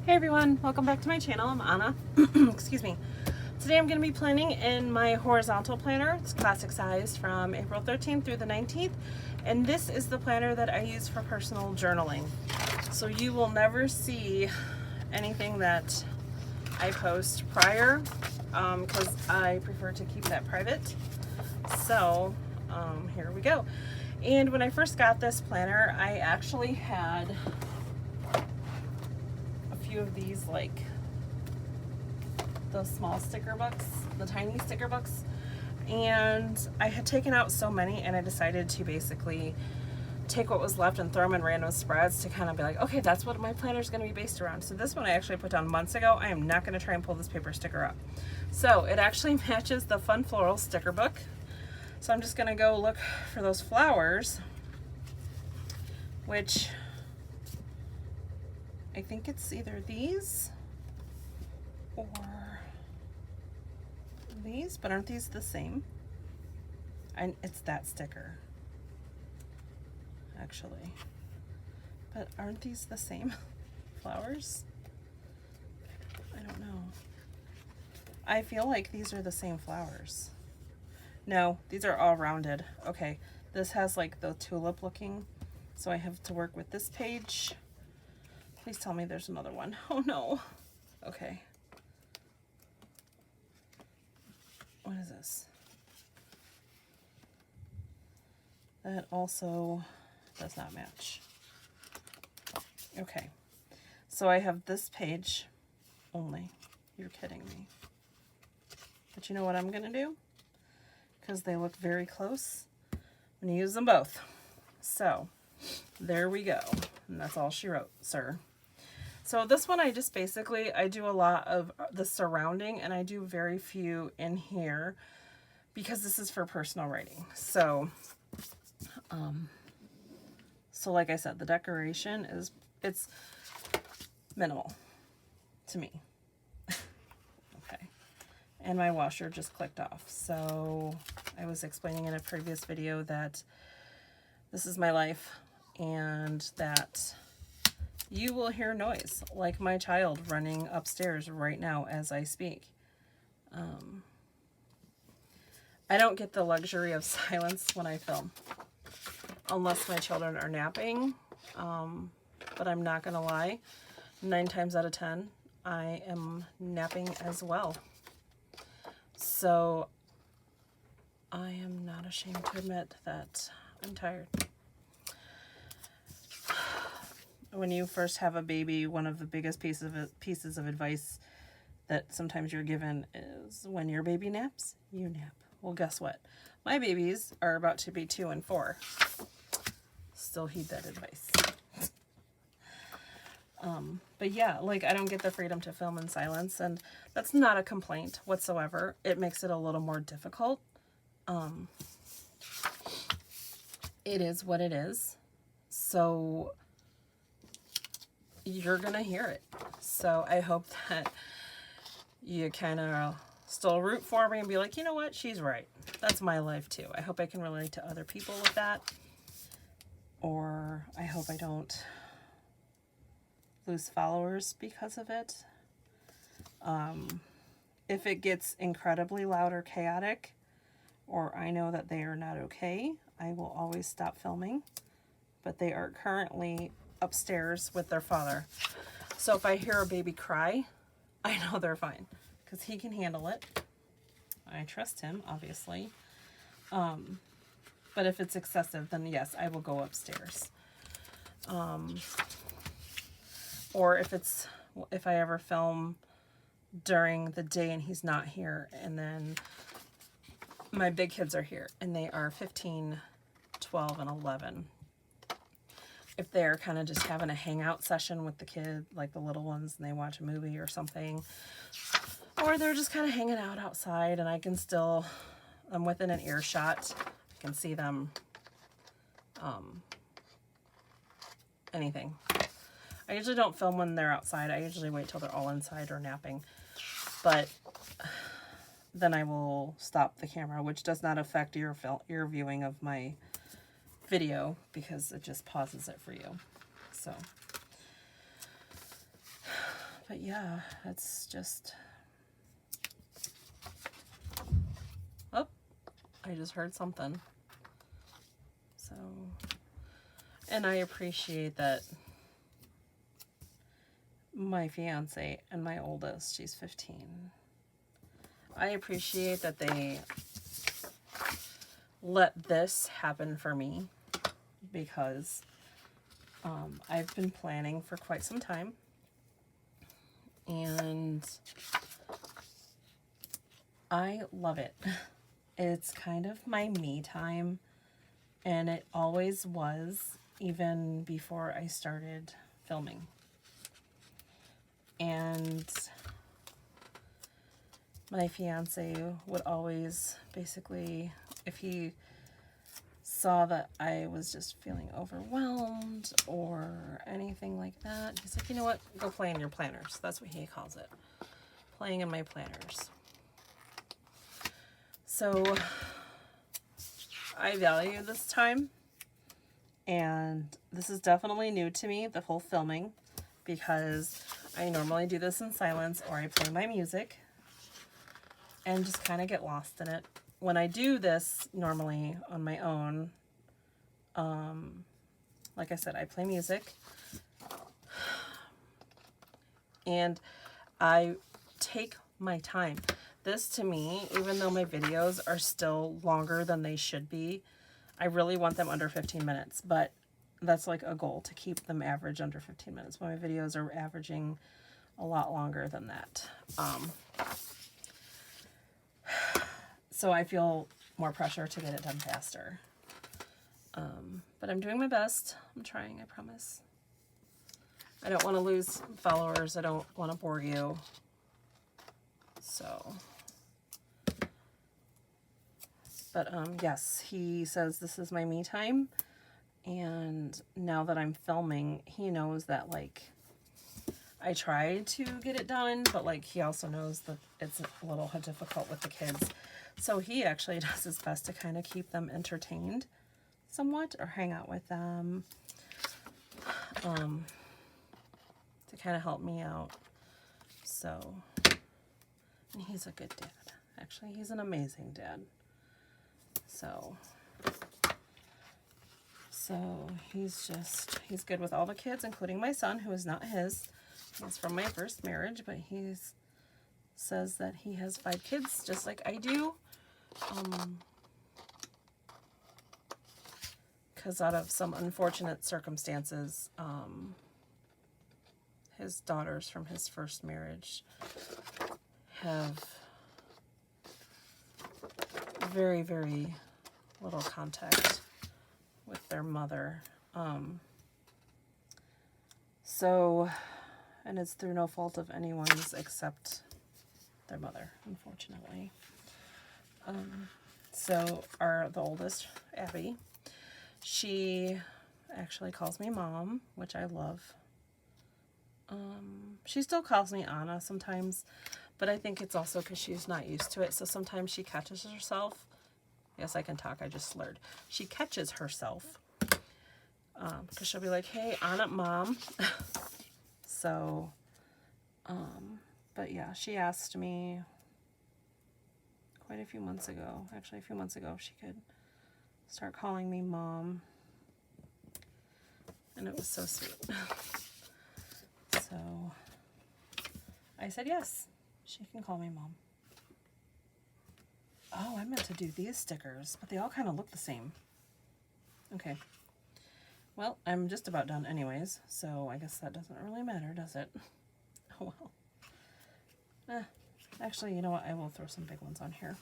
Hey everyone, welcome back to my channel. I'm Anna. Excuse me. Today I'm going to be planning in my horizontal planner. It's classic size from April 13th through the 19th. And this is the planner that I use for personal journaling. So you will never see anything that I post prior because I prefer to keep that private. So here we go. And when I first got this planner, I actually had of these, like those small sticker books, the tiny sticker books, and I had taken out so many, and I decided to basically take what was left and throw them in random spreads to kind of be like, okay, that's what my planner is going to be based around. So this one I actually put down months ago. I am not going to try and pull this paper sticker up. So it actually matches the Fun Floral sticker book. So I'm just going to go look for those flowers, which I think it's either these or these, but aren't these the same? It's that sticker, actually. But aren't these the same flowers? I don't know. I feel like these are the same flowers. No, these are all rounded. Okay, this has like the tulip looking, so I have to work with this page. Please tell me there's another one. Oh no. Okay. What is this? That also does not match. Okay. So I have this page only. You're kidding me. But you know what I'm going to do? Because they look very close. I'm going to use them both. So there we go. And that's all she wrote, sir. So this one I just basically, I do a lot of the surrounding and I do very few in here because this is for personal writing. So, like I said, the decoration it's minimal to me. Okay. And my washer just clicked off. So I was explaining in a previous video that this is my life and that you will hear noise, like my child running upstairs right now as I speak. I don't get the luxury of silence when I film, unless my children are napping. But I'm not going to lie, 9 times out of 10, I am napping as well. So I am not ashamed to admit that I'm tired. When you first have a baby, one of the biggest pieces of advice that sometimes you're given is when your baby naps, you nap. Well, guess what? My babies are about to be 2 and 4. Still heed that advice. But yeah, like I don't get the freedom to film in silence, and that's not a complaint whatsoever. It makes it a little more difficult. It is what it is. So you're gonna hear it. So I hope that you kind of still root for me and be like, you know what, she's right. That's my life too. I hope I can relate to other people with that. Or I hope I don't lose followers because of it. If it gets incredibly loud or chaotic, or I know that they are not okay, I will always stop filming. But they are currently upstairs with their father. So if I hear a baby cry, I know they're fine because he can handle it. I trust him, obviously. But if it's excessive, then yes, I will go upstairs. Or if I ever film during the day and he's not here, and then my big kids are here and they are 15, 12, and 11. If they're kind of just having a hangout session with the kid, like the little ones, and they watch a movie or something, or they're just kind of hanging out outside and I'm within an earshot, I can see them, anything. I usually don't film when they're outside. I usually wait till they're all inside or napping, but then I will stop the camera, which does not affect your viewing of my video because it just pauses it for you. So But yeah, it's just, oh, I just heard something. So, and I appreciate that my fiance and my oldest, she's 15. I appreciate that they let this happen for me, because I've been planning for quite some time, and I love it. It's kind of my me time, and it always was, even before I started filming. And my fiance would always, basically, if he saw that I was just feeling overwhelmed or anything like that, he's like, you know what, go play in your planners. That's what he calls it, playing in my planners. So I value this time, and this is definitely new to me, the whole filming, because I normally do this in silence, or I play my music and just kind of get lost in it. When I do this normally on my own, like I said, I play music, and I take my time. This, to me, even though my videos are still longer than they should be, I really want them under 15 minutes, but that's like a goal, to keep them average under 15 minutes. But my videos are averaging a lot longer than that. So I feel more pressure to get it done faster. But I'm doing my best. I'm trying, I promise. I don't want to lose followers. I don't want to bore you. So, but yes, he says this is my me time. And now that I'm filming, he knows that, like, I try to get it done, but, like, he also knows that it's a little difficult with the kids. So he actually does his best to kind of keep them entertained somewhat, or hang out with them, to kind of help me out. So, and he's a good dad. Actually, he's an amazing dad. So he's good with all the kids, including my son, who is not his. He's from my first marriage, but he says that he has 5 kids, just like I do. Because out of some unfortunate circumstances, his daughters from his first marriage have very, very little contact with their mother. So, and it's through no fault of anyone's except their mother, unfortunately. So the oldest, Abby, she actually calls me Mom, which I love. She still calls me Anna sometimes, but I think it's also because she's not used to it. So sometimes she catches herself. Yes, I can talk. I just slurred. She catches herself because she'll be like, hey, Anna, Mom. So, but yeah, she asked me quite a few months ago, actually a few months ago, if she could start calling me Mom. And it was so sweet. So I said yes, she can call me Mom. Oh, I meant to do these stickers, but they all kind of look the same. Okay. Well, I'm just about done anyways, so I guess that doesn't really matter, does it? Oh well. Actually, you know what? I will throw some big ones on here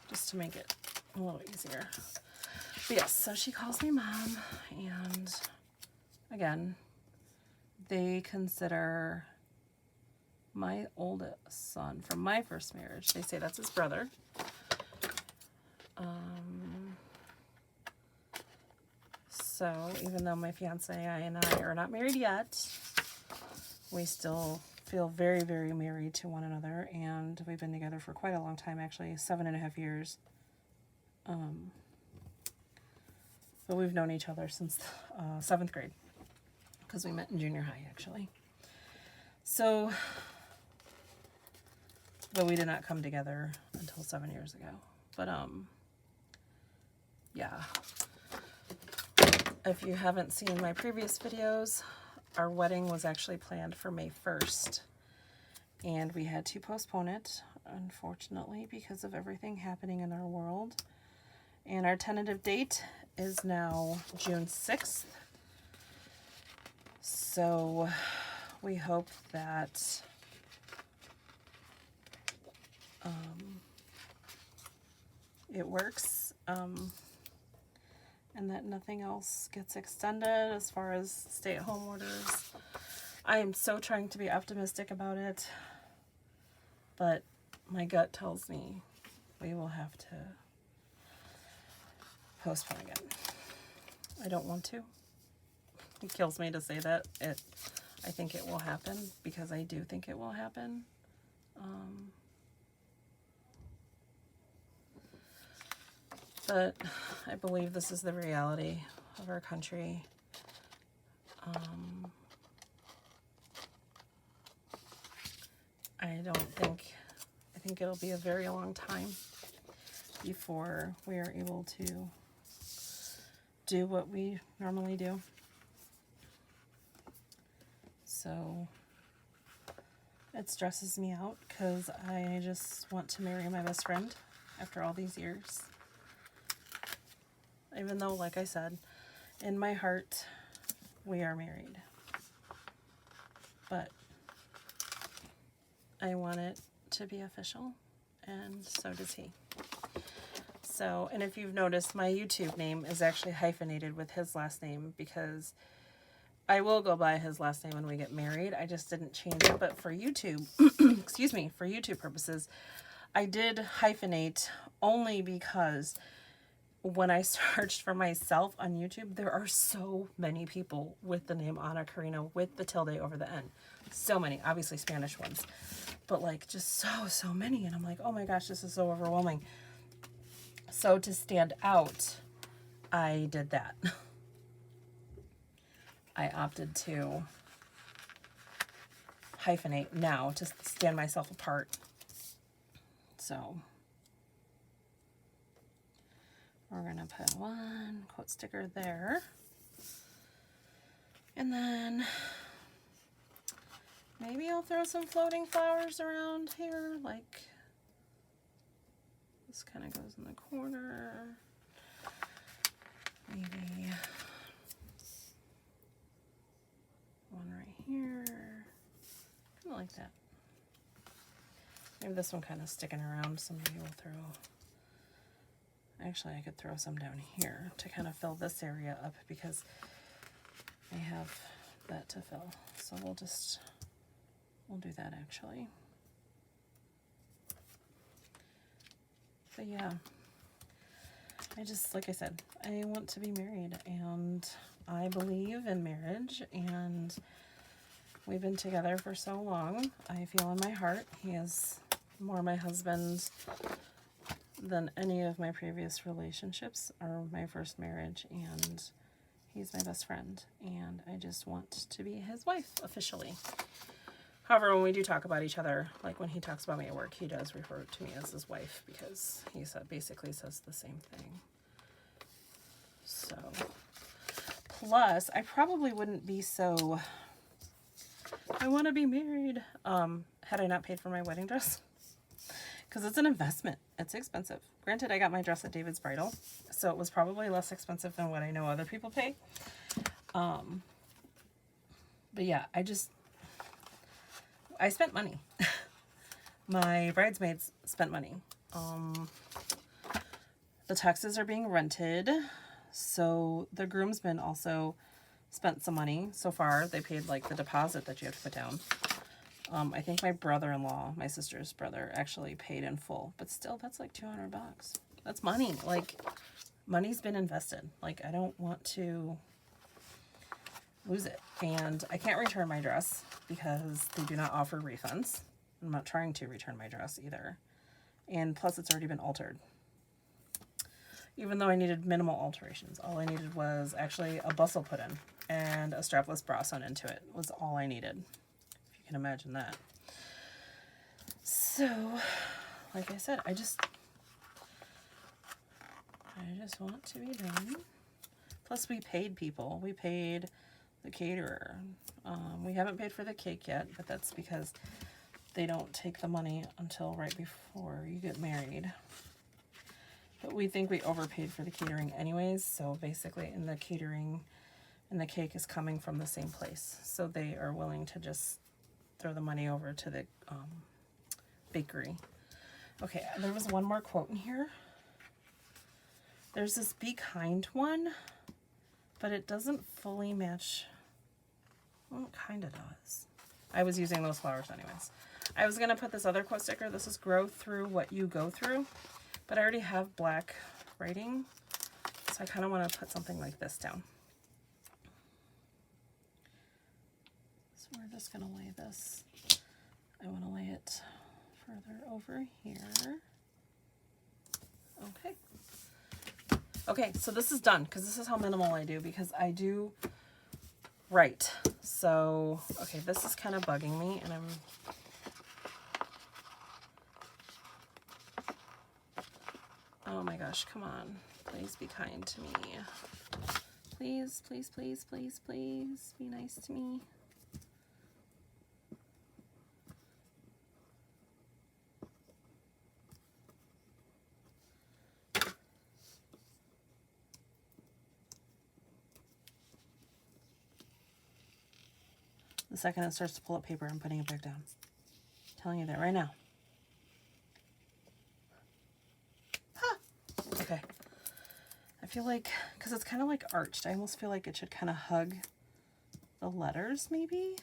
just to make it a little easier. But yes, so she calls me Mom, and again, they consider my oldest son from my first marriage, they say that's his brother. So even though my fiance and I are not married yet, we still feel very, very married to one another, and we've been together for quite a long time, actually 7.5 years. But we've known each other since 7th grade, because we met in junior high, actually. So, but we did not come together until 7 years ago. But, yeah. If you haven't seen my previous videos, our wedding was actually planned for May 1st. And we had to postpone it, unfortunately, because of everything happening in our world. And our tentative date is now June 6th. So we hope that it works, and that nothing else gets extended as far as stay-at-home orders. I am so trying to be optimistic about it, but my gut tells me we will have to postpone again. I don't want to. It kills me to say that. I think it will happen, because I do think it will happen. But I believe this is the reality of our country. I think it'll be a very long time before we are able to do what we normally do. So it stresses me out, because I just want to marry my best friend after all these years. Even though, like I said, in my heart, we are married. But I want it to be official, and so does he. So, and if you've noticed, my YouTube name is actually hyphenated with his last name, because I will go by his last name when we get married. I just didn't change it. But for YouTube, excuse me, for YouTube purposes, I did hyphenate only because when I searched for myself on YouTube, there are so many people with the name Ana Karina with the tilde over the N. So many, obviously Spanish ones, but like just so many. And I'm like, oh my gosh, this is so overwhelming. So to stand out, I did that. I opted to hyphenate now to stand myself apart. So we're going to put one quote sticker there. And then maybe I'll throw some floating flowers around here. Like this kind of goes in the corner. Maybe one right here. Kind of like that. Maybe this one kind of sticking around, so maybe we'll throw... Actually, I could throw some down here to kind of fill this area up, because I have that to fill. So we'll do that actually. But yeah, I just, like I said, I want to be married, and I believe in marriage, and we've been together for so long. I feel in my heart he is more my husband than any of my previous relationships or my first marriage, and he's my best friend, and I just want to be his wife officially. However, when we do talk about each other, like when he talks about me at work, he does refer to me as his wife, because he basically says the same thing. So, plus, I probably wouldn't be so, I want to be married, had I not paid for my wedding dress. Because it's an investment. It's expensive. Granted, I got my dress at David's Bridal, so it was probably less expensive than what I know other people pay. But yeah, I spent money. My bridesmaids spent money. The tuxes are being rented, so the groomsmen also spent some money so far. They paid like the deposit that you have to put down. I think my brother-in-law, my sister's brother, actually paid in full. But still, that's like $200. That's money. Like, money's been invested. Like, I don't want to lose it. And I can't return my dress because they do not offer refunds. I'm not trying to return my dress either. And plus, it's already been altered. Even though I needed minimal alterations. All I needed was actually a bustle put in and a strapless bra sewn into it. Was all I needed. If you you can imagine that. So, like I said, I just want to be done. Plus, we paid people. We paid the caterer. We haven't paid for the cake yet, but that's because they don't take the money until right before you get married. But we think we overpaid for the catering anyways, so basically in the catering and the cake is coming from the same place. So they are willing to just throw the money over to the bakery. Okay, there was one more quote in here. There's this Be Kind one, but it doesn't fully match. Well, it kind of does. I was using those flowers anyways. I was going to put this other quote sticker. This is grow through what you go through, but I already have black writing, so I kind of want to put something like this down. So we're just going to lay this. I want to lay it further over here. Okay. Okay, so this is done because this is how minimal I do, because I do write. So, okay, this is kind of bugging me, and oh my gosh, come on. Please be kind to me. Please, please, please, please, please be nice to me. The second it starts to pull up paper, I'm putting it back down. I'm telling you that right now. Huh. Okay. I feel like, because it's kind of like arched, I almost feel like it should kind of hug the letters, maybe?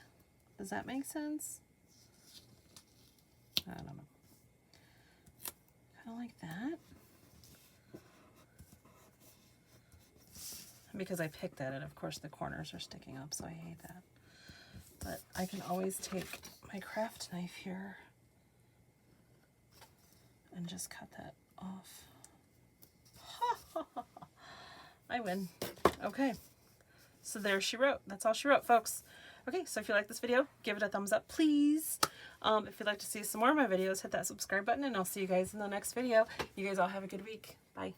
Does that make sense? I don't know. Kind of like that. Because I picked at it, of course the corners are sticking up, so I hate that. But I can always take my craft knife here and just cut that off. I win. Okay. So there she wrote. That's all she wrote, folks. Okay, so if you like this video, give it a thumbs up, please. If you'd like to see some more of my videos, hit that subscribe button, and I'll see you guys in the next video. You guys all have a good week. Bye.